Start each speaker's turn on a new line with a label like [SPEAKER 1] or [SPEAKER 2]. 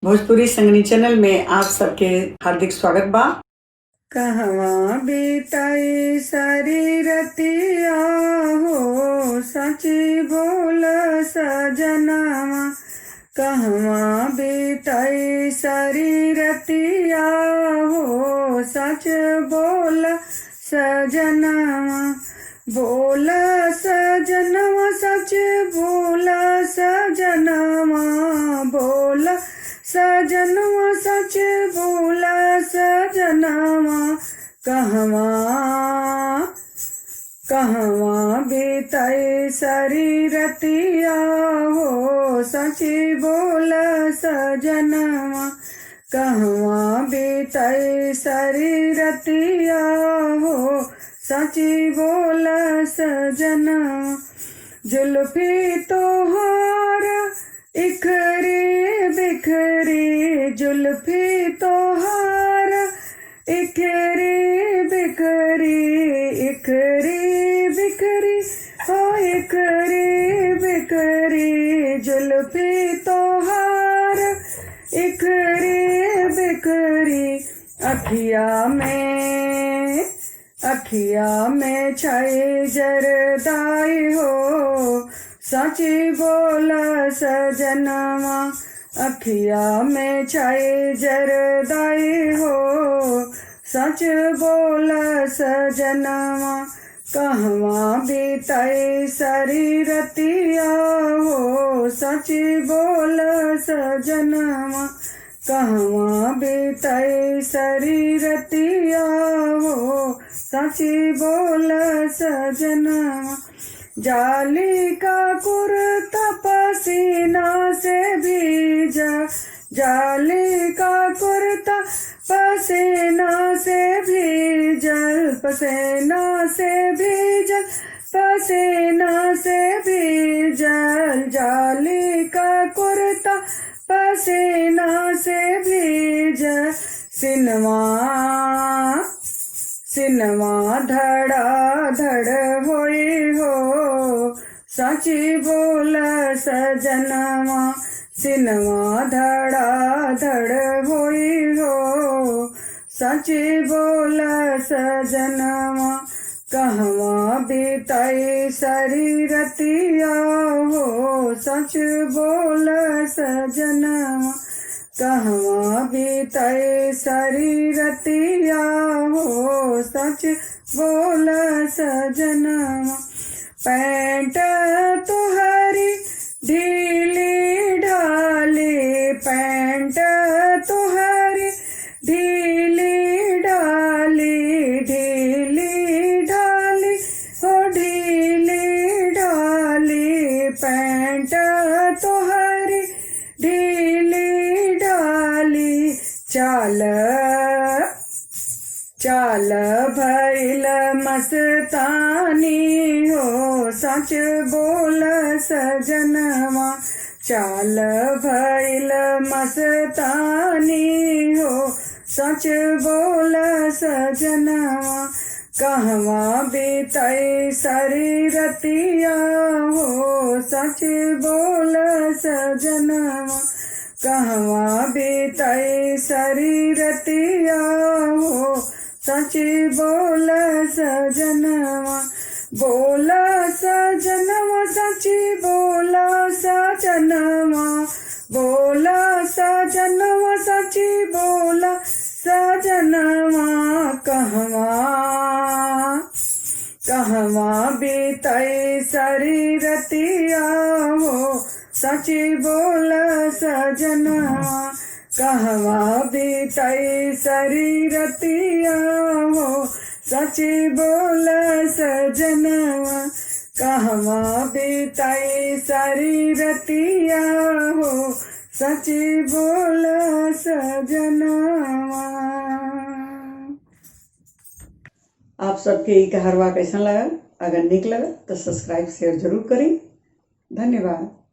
[SPEAKER 1] Bhojpuri संगनी channel में आप सबके हार्दिक स्वागत बा।
[SPEAKER 2] कहवा बीताई सारी रतिया हो, सची बोल सजनावा। कहवा बीताई सारी रतिया हो, सच बोल सजनावा। बोल सजनवा सच बोल सजनवा, बोल सजनवा सच बोल सजनवा। कहवा कहवा बीताई सारी रतिया हो, सची बोल सजनवा। कहवा बीताई सारी रतिया हो, सची बोल सजनवा। जुल्फी तोहार इखरी बिखरी, जुल्फी तोहार इखरी बिखरी, इखरी बिखरी हो इखरी बिखरी। जुल्फी तोहार इखरी बिखरी। अखिया में छाई जरदाई हो, सची बोल सजनवा। अखिया में छाई जरदाई हो, सच बोल सजनवा। कहवा बीताई सारी रतिया हो, सची बोल सजनवा। कहवा बीताई सारी रतिया हो, सची बोल सजनवा। जाली का कुर्ता पसीना से भीजा, जाली का कुर्ता पसीना से भीजल, पसीना से भीजल, पसीना से भीजल। जाली का कुर्ता पसीना से भीजल। सिनवा धड़ा धड़ होई हो, सची बोल सजनवा। सिनवा धड़ा धड़ होई हो, सची बोल सजनवा। कहवा बीताई सारी रतिया हो, सच बोल सजनवा। कहवा बीताई सारी रतिया हो, सच बोल सजनवा। पैंट तुहरी ढीली ढाली, पैंट तुहरी ढीली ढाली, ढीली ढाली हो ढीली ढाली। पैंट तुहरी ढीली ढाली। चाल भइल मस्तानी हो, सच बोल सजनवा। चाल भइल मस्तानी हो, सच बोल सजनवा। कहवा बीताई सारी रतिया हो, सच बोल सजनवा। कहवा बीताई सारी रतिया हो, सची बोल सजनवा। बोल सजनवा सची बोल सजनवा, बोल सजनवा सची बोल सजनवा। कहवा बीताई सारी रतिया हो, सची बोल सजनवा। कहवा बीताई सारी रतिया हो, सची बोल सजनवा। कहवा बीताई सारी रतिया हो, सची बोल सजनवा।
[SPEAKER 1] आप सबके ई कहरवा कैसा लगा? अगर निक लगा तो सब्सक्राइब शेयर जरूर करी। धन्यवाद।